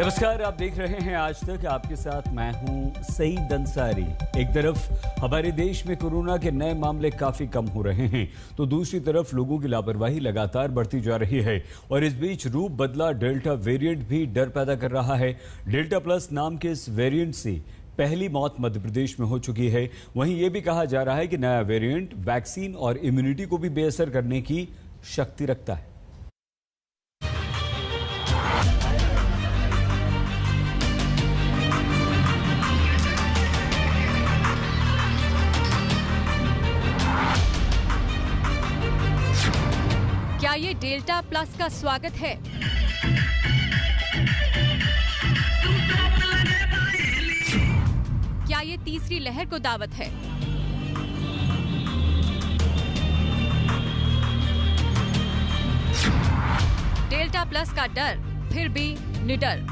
नमस्कार, आप देख रहे हैं आज तक। आपके साथ मैं हूं सईद अंसारी। एक तरफ हमारे देश में कोरोना के नए मामले काफी कम हो रहे हैं, तो दूसरी तरफ लोगों की लापरवाही लगातार बढ़ती जा रही है। और इस बीच रूप बदला डेल्टा वेरिएंट भी डर पैदा कर रहा है। डेल्टा प्लस नाम के इस वेरिएंट से पहली मौत मध्य प्रदेश में हो चुकी है। वहीं ये भी कहा जा रहा है कि नया वेरिएंट वैक्सीन और इम्यूनिटी को भी बेअसर करने की शक्ति रखता है। क्या ये डेल्टा प्लस का स्वागत है? क्या ये तीसरी लहर को दावत है? डेल्टा प्लस का डर फिर भी निडर।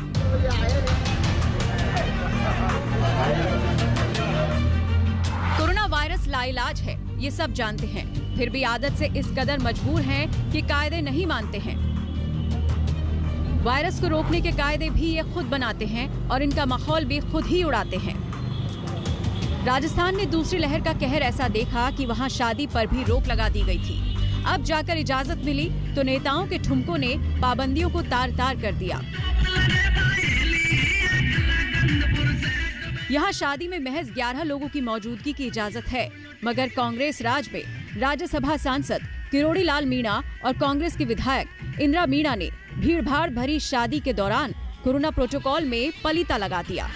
कोरोना वायरस लाइलाज है, ये सब जानते हैं, फिर भी आदत से इस कदर मजबूर हैं कि कायदे नहीं मानते हैं। वायरस को रोकने के कायदे भी ये खुद बनाते हैं और इनका माहौल भी खुद ही उड़ाते हैं। राजस्थान ने दूसरी लहर का कहर ऐसा देखा कि वहां शादी पर भी रोक लगा दी गई थी। अब जाकर इजाजत मिली तो नेताओं के ठुमकों ने पाबंदियों को तार तार कर दिया। यहाँ शादी में महज 11 लोगों की मौजूदगी की इजाजत है, मगर कांग्रेस राज में राज्यसभा सांसद किरोड़ी लाल मीणा और कांग्रेस की विधायक इंदिरा मीणा ने भीड़भाड़ भरी शादी के दौरान कोरोना प्रोटोकॉल में पलीता लगा दिया।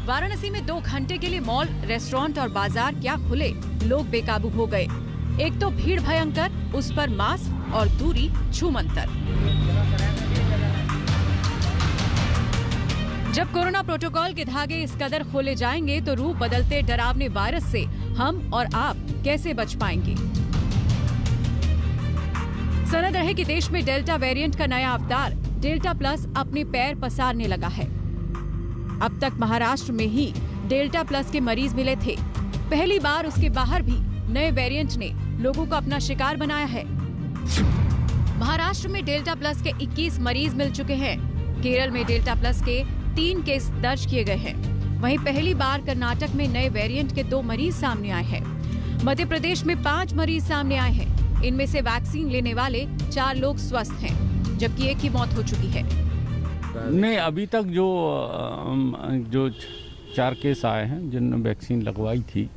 वाराणसी में 2 घंटे के लिए मॉल, रेस्टोरेंट और बाजार क्या खुले, लोग बेकाबू हो गए। एक तो भीड़ भयंकर, उस पर मास्क और दूरी छूमंतर। जब कोरोना प्रोटोकॉल के धागे इस कदर खोले जाएंगे तो रूप बदलते डरावने वायरस से हम और आप कैसे बच पाएंगे? सनद रहे कि देश में डेल्टा वेरिएंट का नया अवतार डेल्टा प्लस अपने पैर पसारने लगा है। अब तक महाराष्ट्र में ही डेल्टा प्लस के मरीज मिले थे। पहली बार उसके बाहर भी नए वेरिएंट ने लोगों को अपना शिकार बनाया है। महाराष्ट्र में डेल्टा प्लस के 21 मरीज मिल चुके हैं। केरल में डेल्टा प्लस के 3 केस दर्ज किए गए हैं। वहीं पहली बार कर्नाटक में नए वेरिएंट के 2 मरीज सामने आए हैं। मध्य प्रदेश में 5 मरीज सामने आए हैं। इनमें से वैक्सीन लेने वाले 4 लोग स्वस्थ हैं, जबकि 1 की मौत हो चुकी है। नहीं, अभी तक जो 4 केस आए हैं जिन्होंने वैक्सीन लगवाई थी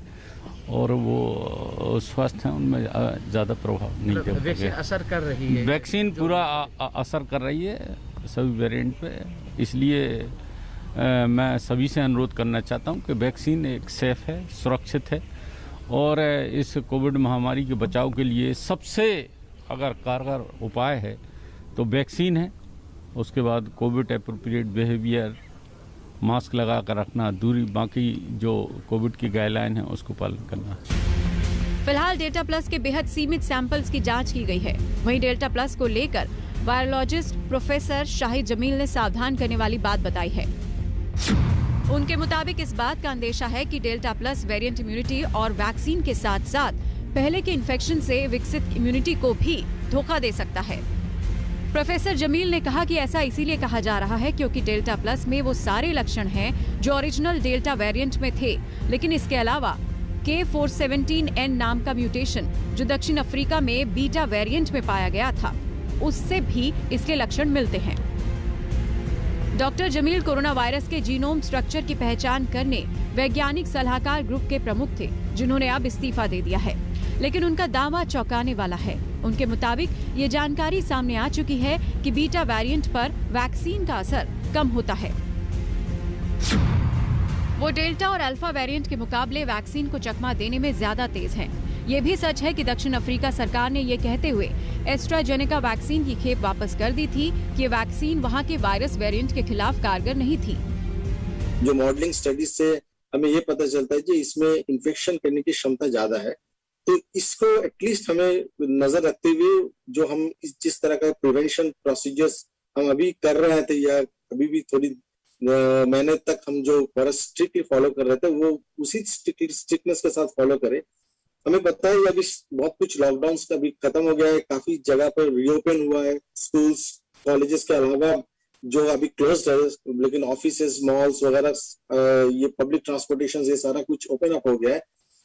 और वो स्वस्थ हैं, उनमें ज़्यादा प्रभाव नहीं देखा गया। असर कर रही है वैक्सीन पूरा असर कर रही है सभी वेरिएंट पे। इसलिए मैं सभी से अनुरोध करना चाहता हूं कि वैक्सीन एक सेफ है, सुरक्षित है और इस कोविड महामारी के बचाव के लिए सबसे अगर कारगर उपाय है तो वैक्सीन है। उसके बाद कोविड एप्रोप्रिएट बिहेवियर, मास्क लगा कर रखना, दूरी, बाकी जो कोविड की गाइडलाइन है उसको पालन करना। फिलहाल डेल्टा प्लस के बेहद सीमित सैंपल्स की जांच की गई है। वहीं डेल्टा प्लस को लेकर वायरोलॉजिस्ट प्रोफेसर शाहिद जमील ने सावधान करने वाली बात बताई है। उनके मुताबिक इस बात का अंदेशा है कि डेल्टा प्लस वेरिएंट इम्यूनिटी और वैक्सीन के साथ साथ पहले के इन्फेक्शन से विकसित इम्यूनिटी को भी धोखा दे सकता है। प्रोफेसर जमील ने कहा कि ऐसा इसीलिए कहा जा रहा है क्योंकि डेल्टा प्लस में वो सारे लक्षण हैं जो ओरिजिनल डेल्टा वेरिएंट में थे, लेकिन इसके अलावा K417N नाम का म्यूटेशन जो दक्षिण अफ्रीका में बीटा वेरिएंट में पाया गया था, उससे भी इसके लक्षण मिलते हैं। डॉक्टर जमील कोरोना वायरस के जीनोम स्ट्रक्चर की पहचान करने वैज्ञानिक सलाहकार ग्रुप के प्रमुख थे, जिन्होंने अब इस्तीफा दे दिया है, लेकिन उनका दावा चौंकाने वाला है। उनके मुताबिक ये जानकारी सामने आ चुकी है कि बीटा वेरिएंट पर वैक्सीन का असर कम होता है। वो डेल्टा और अल्फा वेरिएंट के मुकाबले वैक्सीन को चकमा देने में ज्यादा तेज हैं। ये भी सच है कि दक्षिण अफ्रीका सरकार ने ये कहते हुए एस्ट्राजेनेका वैक्सीन की खेप वापस कर दी थी कि ये वैक्सीन वहां के वायरस वेरिएंट के खिलाफ कारगर नहीं थी। जो मॉडलिंग स्टडीज से हमें ये पता चलता है कि इसमें इन्फेक्शन करने की क्षमता ज्यादा है, तो इसको एटलीस्ट हमें नजर रखते हुए जो हम जिस तरह का प्रिवेंशन प्रोसीजर्स हम अभी कर रहे थे या अभी भी थोड़ी महीने तक हम जो स्ट्रिक्टली फॉलो कर रहे थे वो उसी स्ट्रिक्टनेस के साथ फॉलो करें हमें पता है अभी बहुत कुछ लॉकडाउन का भी खत्म हो गया है, काफी जगह पर रीओपन हुआ है, स्कूल्स कॉलेजेस के अलावा जो अभी क्लोज है, लेकिन ऑफिसेज मॉल्स वगैरह ये पब्लिक ट्रांसपोर्टेशन ये सारा कुछ ओपन अप हो गया है।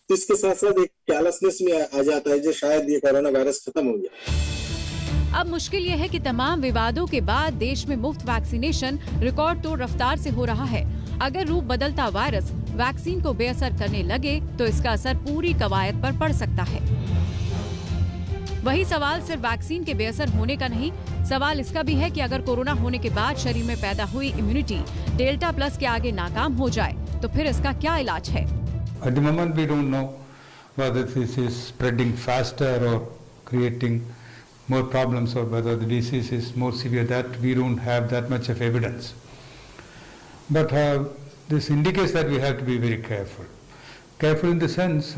तो इसके साथ साथ एक केयरलेसनेस में आ जाता है जो शायद ये कोरोना वायरस खत्म हो गया। अब मुश्किल यह है कि तमाम विवादों के बाद देश में मुफ्त वैक्सीनेशन रिकॉर्ड तोड़ रफ्तार से हो रहा है। अगर रूप बदलता वायरस वैक्सीन को बेअसर करने लगे तो इसका असर पूरी कवायद पर पड़ सकता है। वही सवाल सिर्फ वैक्सीन के बेअसर होने का नहीं, सवाल इसका भी है कि अगर कोरोना होने के बाद शरीर में पैदा हुई इम्यूनिटी डेल्टा प्लस के आगे नाकाम हो जाए तो फिर इसका क्या इलाज है? At the moment we don't know whether this is spreading faster or creating more problems or whether the disease is more severe. That we don't have that much of evidence. But this indicates that we have to be very careful. Careful in the sense,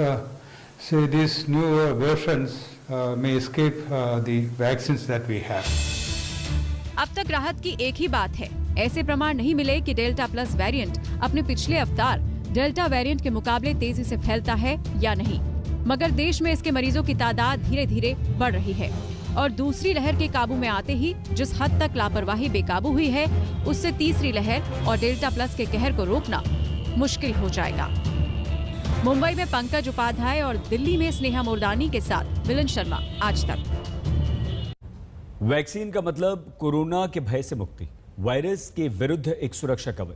say these new versions may escape the vaccines that we have. अब तक राहत की एक ही बात है, ऐसे प्रमाण नहीं मिले कि डेल्टा प्लस वेरिएंट अपने पिछले अवतार डेल्टा वेरिएंट के मुकाबले तेजी से फैलता है या नहीं। मगर देश में इसके मरीजों की तादाद धीरे धीरे बढ़ रही है और दूसरी लहर के काबू में आते ही जिस हद तक लापरवाही बेकाबू हुई है, उससे तीसरी लहर और डेल्टा प्लस के कहर को रोकना मुश्किल हो जाएगा। मुंबई में पंकज उपाध्याय और दिल्ली में स्नेहा मुर्दानी के साथ मिलन शर्मा, आज तक। वैक्सीन का मतलब कोरोना के भय से मुक्ति, वायरस के विरुद्ध एक सुरक्षा कवच।